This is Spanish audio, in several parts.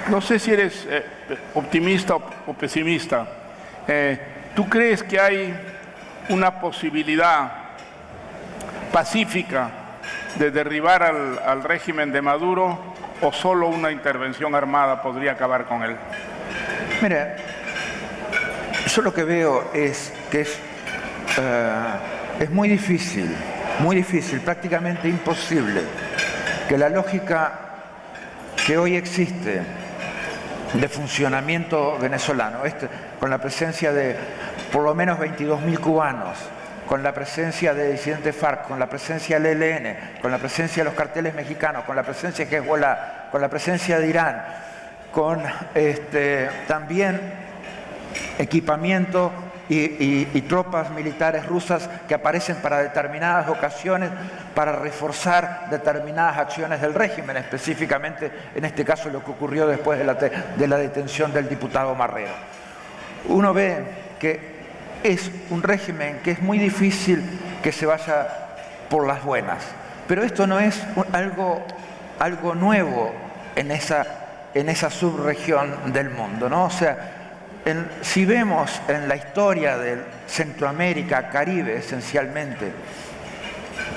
No sé si eres optimista o pesimista. ¿Tú crees que hay una posibilidad pacífica de derribar al régimen de Maduro, o solo una intervención armada podría acabar con él? Mira, yo lo que veo es que es muy difícil, prácticamente imposible, que la lógica que hoy existe de funcionamiento venezolano, con la presencia de por lo menos 22.000 cubanos, con la presencia de disidentes FARC, con la presencia del ELN, con la presencia de los carteles mexicanos, con la presencia de Hezbollah, con la presencia de Irán, con también equipamiento y tropas militares rusas que aparecen para determinadas ocasiones para reforzar determinadas acciones del régimen, específicamente en este caso lo que ocurrió después de la detención del diputado Marrero. Uno ve que es un régimen que es muy difícil que se vaya por las buenas, pero esto no es algo nuevo en esa subregión del mundo, ¿no? O sea, si vemos en la historia de Centroamérica, Caribe esencialmente,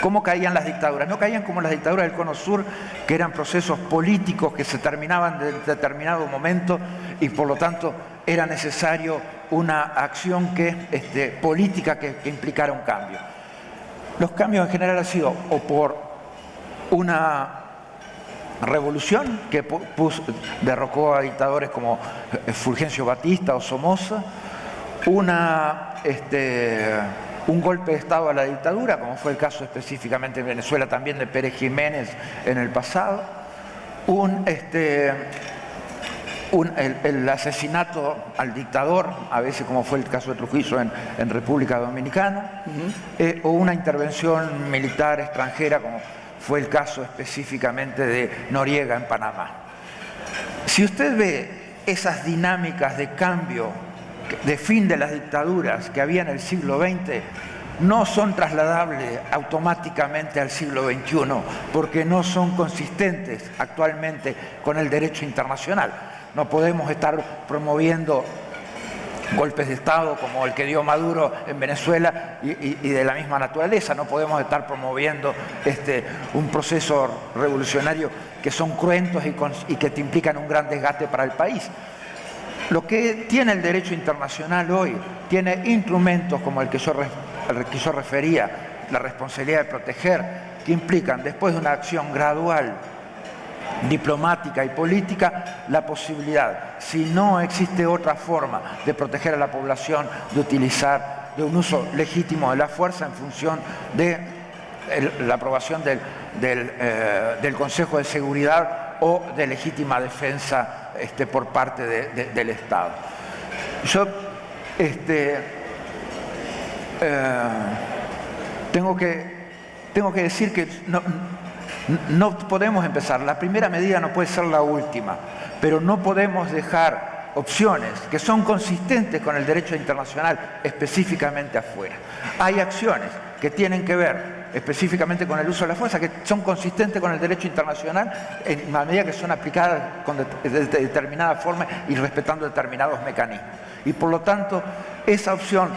cómo caían las dictaduras. No caían como las dictaduras del Cono Sur, que eran procesos políticos que se terminaban en determinado momento y por lo tanto era necesario una acción política que implicara un cambio. Los cambios en general han sido o por una revolución que derrocó a dictadores como Fulgencio Batista o Somoza, un golpe de Estado a la dictadura, como fue el caso específicamente en Venezuela también de Pérez Jiménez en el pasado, el asesinato al dictador, a veces como fue el caso de Trujillo en República Dominicana, o una intervención militar extranjera como fue el caso específicamente de Noriega en Panamá. Si usted ve esas dinámicas de cambio, de fin de las dictaduras que había en el siglo XX, no son trasladables automáticamente al siglo XXI, porque no son consistentes actualmente con el derecho internacional. No podemos estar promoviendo golpes de Estado como el que dio Maduro en Venezuela y de la misma naturaleza. No podemos estar promoviendo un proceso revolucionario que son cruentos y que te implican un gran desgaste para el país. Lo que tiene el derecho internacional hoy, tiene instrumentos como el que yo refería, la responsabilidad de proteger, que implican, después de una acción gradual, diplomática y política, la posibilidad, si no existe otra forma de proteger a la población, de utilizar de un uso legítimo de la fuerza en función de la aprobación del Consejo de Seguridad o de legítima defensa por parte del Estado. Yo tengo que decir que no podemos empezar. La primera medida no puede ser la última, pero no podemos dejar opciones que son consistentes con el derecho internacional, específicamente afuera. Hay acciones que tienen que ver específicamente con el uso de la fuerza, que son consistentes con el derecho internacional en la medida que son aplicadas de determinada forma y respetando determinados mecanismos. Y por lo tanto, esa opción,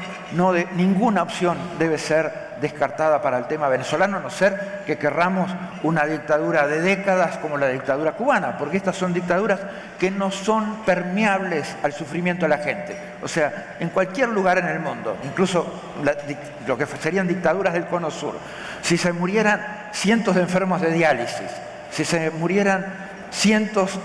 ninguna opción debe ser descartada para el tema venezolano, a no ser que querramos una dictadura de décadas como la dictadura cubana, porque estas son dictaduras que no son permeables al sufrimiento de la gente. O sea, en cualquier lugar en el mundo, incluso lo que serían dictaduras del Cono Sur, si se murieran cientos de enfermos de diálisis, si se murieran cientos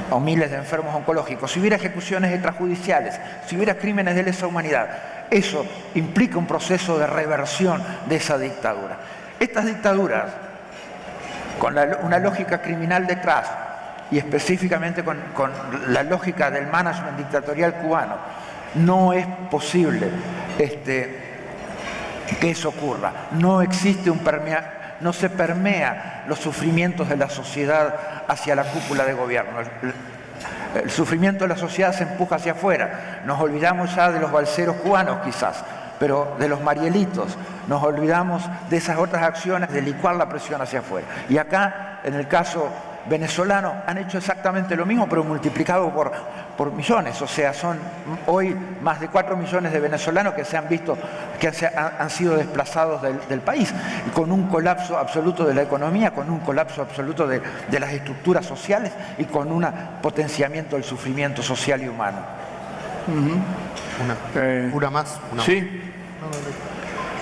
o miles de enfermos oncológicos, si hubiera ejecuciones extrajudiciales, si hubiera crímenes de lesa humanidad, eso implica un proceso de reversión de esa dictadura. Estas dictaduras, con una lógica criminal detrás, y específicamente con la lógica del management dictatorial cubano, no es posible que eso ocurra. No existe no se permea los sufrimientos de la sociedad hacia la cúpula de gobierno. El sufrimiento de la sociedad se empuja hacia afuera. Nos olvidamos ya de los balseros cubanos quizás, pero de los marielitos. Nos olvidamos de esas otras acciones de licuar la presión hacia afuera. Y acá, en el caso venezolanos han hecho exactamente lo mismo, pero multiplicado por millones. O sea, son hoy más de 4 millones de venezolanos que se han visto, que han sido desplazados del país, con un colapso absoluto de la economía, con un colapso absoluto de las estructuras sociales y con un potenciamiento del sufrimiento social y humano. Una más. Sí.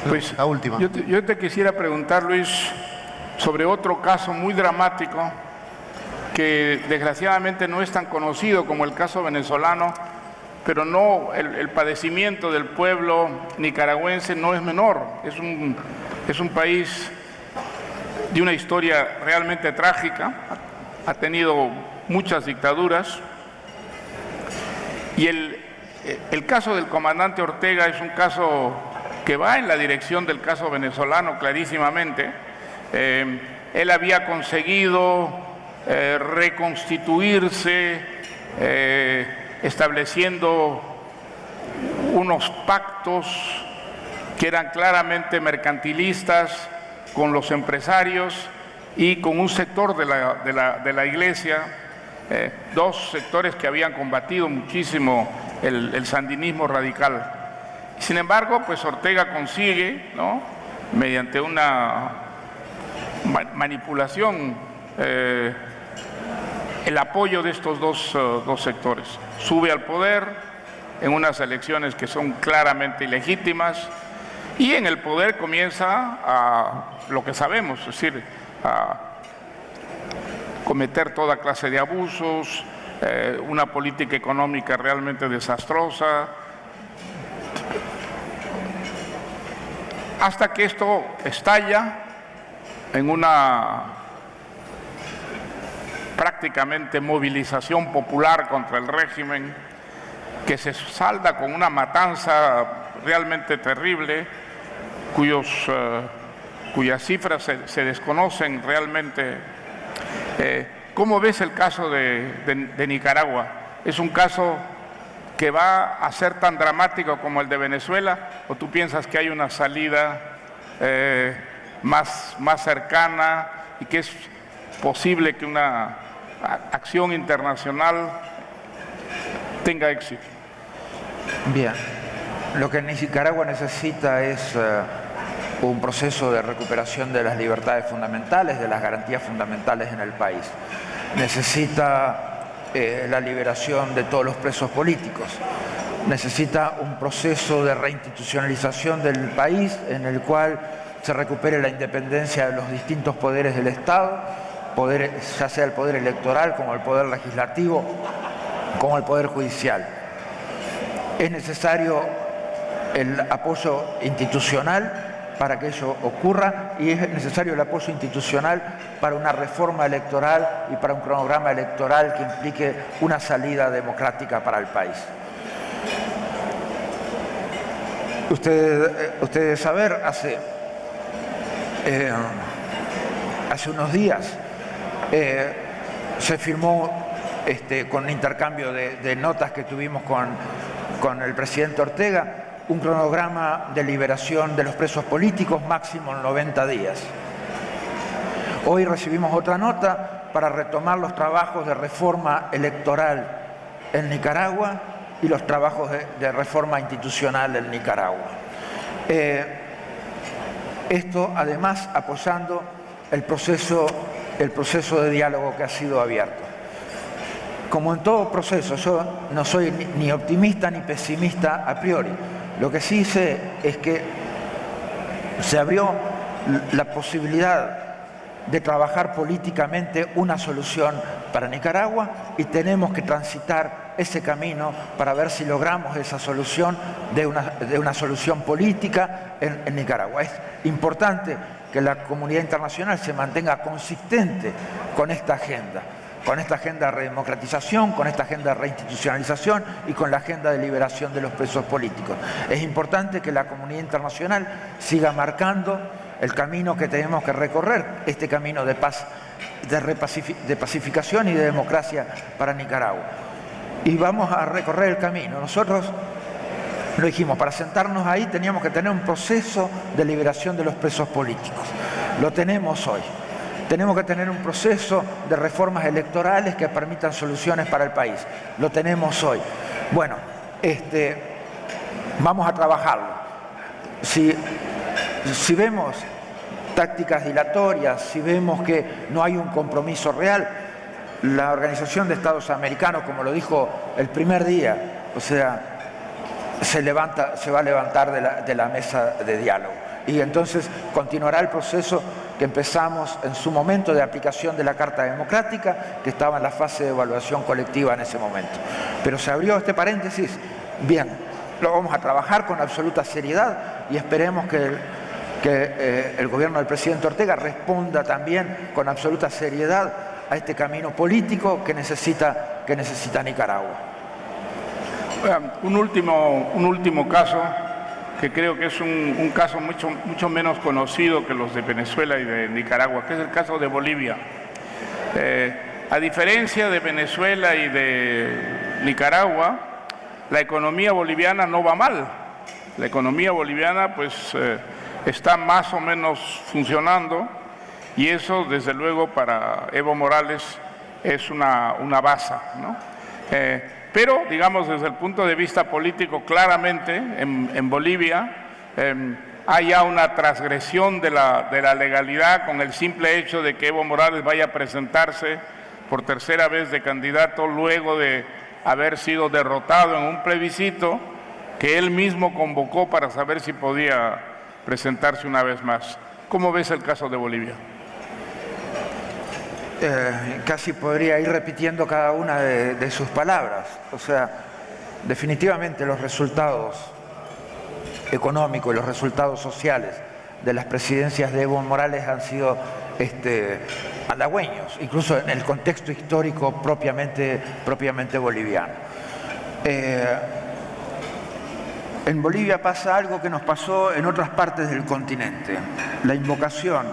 Pues, la última. Yo te quisiera preguntar, Luis, sobre otro caso muy dramático que desgraciadamente no es tan conocido como el caso venezolano, pero no, el padecimiento del pueblo nicaragüense no es menor. Es un país de una historia realmente trágica, ha tenido muchas dictaduras, y el caso del comandante Ortega es un caso que va en la dirección del caso venezolano clarísimamente. Él había conseguido reconstituirse, estableciendo unos pactos que eran claramente mercantilistas con los empresarios y con un sector de la iglesia, dos sectores que habían combatido muchísimo el sandinismo radical. Sin embargo, pues Ortega consigue, ¿no?, mediante una manipulación, el apoyo de estos dos sectores. Sube al poder en unas elecciones que son claramente ilegítimas, y en el poder comienza a lo que sabemos, es decir, a cometer toda clase de abusos, una política económica realmente desastrosa, hasta que esto estalla en una prácticamente movilización popular contra el régimen, que se salda con una matanza realmente terrible, cuyas cifras se desconocen realmente. ¿Cómo ves el caso de Nicaragua? ¿Es un caso que va a ser tan dramático como el de Venezuela, o tú piensas que hay una salida más cercana y que es posible que una acción internacional tenga éxito? Bien, lo que Nicaragua necesita es un proceso de recuperación de las libertades fundamentales, de las garantías fundamentales en el país. Necesita la liberación de todos los presos políticos. Necesita un proceso de reinstitucionalización del país en el cual se recupere la independencia de los distintos poderes del Estado, ya sea el poder electoral, como el poder legislativo, como el poder judicial. Es necesario el apoyo institucional para que ello ocurra, y es necesario el apoyo institucional para una reforma electoral y para un cronograma electoral que implique una salida democrática para el país. Ustedes saben, hace unos días se firmó, con un intercambio de notas que tuvimos con el presidente Ortega, un cronograma de liberación de los presos políticos máximo en 90 días. Hoy recibimos otra nota para retomar los trabajos de reforma electoral en Nicaragua y los trabajos de reforma institucional en Nicaragua. Esto además apoyando el proceso de diálogo que ha sido abierto. Como en todo proceso, yo no soy ni optimista ni pesimista a priori. Lo que sí sé es que se abrió la posibilidad de trabajar políticamente una solución para Nicaragua, y tenemos que transitar ese camino para ver si logramos esa solución de una solución política en Nicaragua. Es importante que la comunidad internacional se mantenga consistente con esta agenda de redemocratización, con esta agenda de reinstitucionalización y con la agenda de liberación de los presos políticos. Es importante que la comunidad internacional siga marcando el camino que tenemos que recorrer, este camino de paz, de pacificación y de democracia para Nicaragua. Y vamos a recorrer el camino. Nosotros lo dijimos, para sentarnos ahí teníamos que tener un proceso de liberación de los presos políticos. Lo tenemos hoy. Tenemos que tener un proceso de reformas electorales que permitan soluciones para el país. Lo tenemos hoy. Bueno, vamos a trabajarlo. Si vemos tácticas dilatorias, si vemos que no hay un compromiso real, la Organización de Estados Americanos, como lo dijo el primer día, o sea, se va a levantar de la mesa de diálogo. Y entonces continuará el proceso que empezamos en su momento de aplicación de la Carta Democrática, que estaba en la fase de evaluación colectiva en ese momento. Pero se abrió este paréntesis. Bien, lo vamos a trabajar con absoluta seriedad y esperemos que el gobierno del presidente Ortega responda también con absoluta seriedad a este camino político que necesita Nicaragua. Un último caso que creo que es un caso mucho menos conocido que los de Venezuela y de Nicaragua, que es el caso de Bolivia. A diferencia de Venezuela y de Nicaragua, la economía boliviana no va mal. La economía boliviana pues está más o menos funcionando y eso desde luego para Evo Morales es una baza, ¿no? Pero, digamos, desde el punto de vista político, claramente en Bolivia hay ya una transgresión de la legalidad con el simple hecho de que Evo Morales vaya a presentarse por tercera vez de candidato luego de haber sido derrotado en un plebiscito que él mismo convocó para saber si podía presentarse una vez más. ¿Cómo ves el caso de Bolivia? Casi podría ir repitiendo cada una de sus palabras. O sea, definitivamente los resultados económicos y los resultados sociales de las presidencias de Evo Morales han sido halagüeños, incluso en el contexto histórico propiamente boliviano. En Bolivia pasa algo que nos pasó en otras partes del continente, la invocación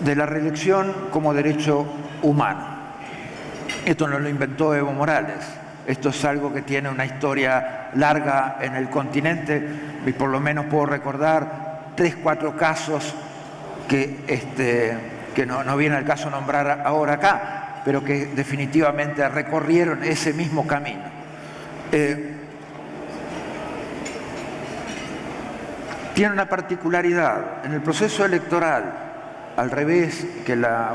de la reelección como derecho humano. Esto no lo inventó Evo Morales, esto es algo que tiene una historia larga en el continente y por lo menos puedo recordar 3, 4 casos que no viene al caso nombrar ahora acá, pero que definitivamente recorrieron ese mismo camino. Tiene una particularidad en el proceso electoral, al revés que la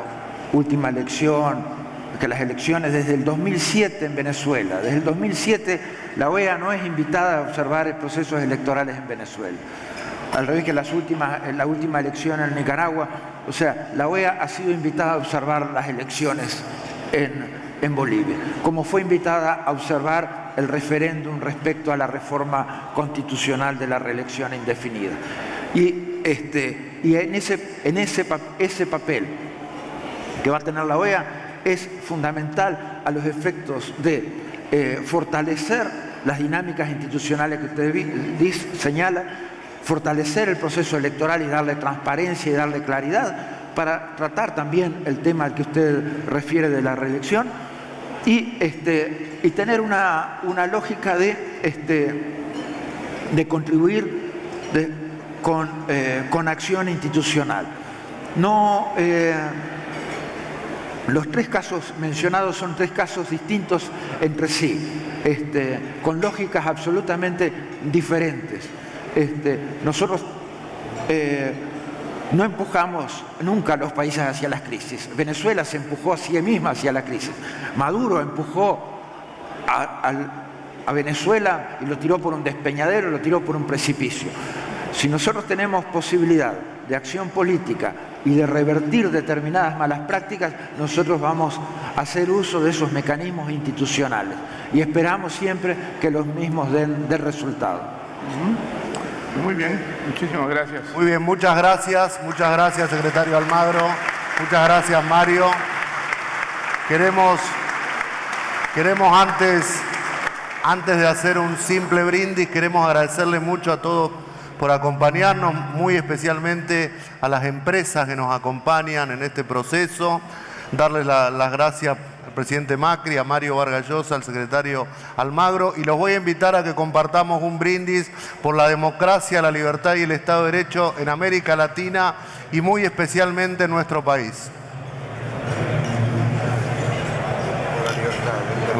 última elección, que las elecciones desde el 2007 en Venezuela. Desde el 2007 la OEA no es invitada a observar procesos electorales en Venezuela. Al revés que en la última elección en Nicaragua, o sea, la OEA ha sido invitada a observar las elecciones en Bolivia, como fue invitada a observar el referéndum respecto a la reforma constitucional de la reelección indefinida. Y ese papel que va a tener la OEA es fundamental a los efectos de fortalecer las dinámicas institucionales que usted señala, fortalecer el proceso electoral y darle transparencia y darle claridad para tratar también el tema al que usted refiere de la reelección y tener una lógica de contribuir con acción institucional. Los 3 casos mencionados son 3 casos distintos entre sí, con lógicas absolutamente diferentes. Nosotros no empujamos nunca a los países hacia las crisis. Venezuela se empujó a sí misma hacia la crisis. Maduro empujó a Venezuela y lo tiró por un despeñadero, lo tiró por un precipicio. Si nosotros tenemos posibilidad de acción política y de revertir determinadas malas prácticas, nosotros vamos a hacer uso de esos mecanismos institucionales y esperamos siempre que los mismos den resultado. Muy bien, muchísimas gracias. Muy bien, muchas gracias, secretario Almagro, muchas gracias, Mario. Queremos antes de hacer un simple brindis, queremos agradecerle mucho a todos por acompañarnos, muy especialmente a las empresas que nos acompañan en este proceso, darles las gracias presidente Macri, a Mario Vargas Llosa, al secretario Almagro, y los voy a invitar a que compartamos un brindis por la democracia, la libertad y el Estado de Derecho en América Latina y muy especialmente en nuestro país. Por la libertad.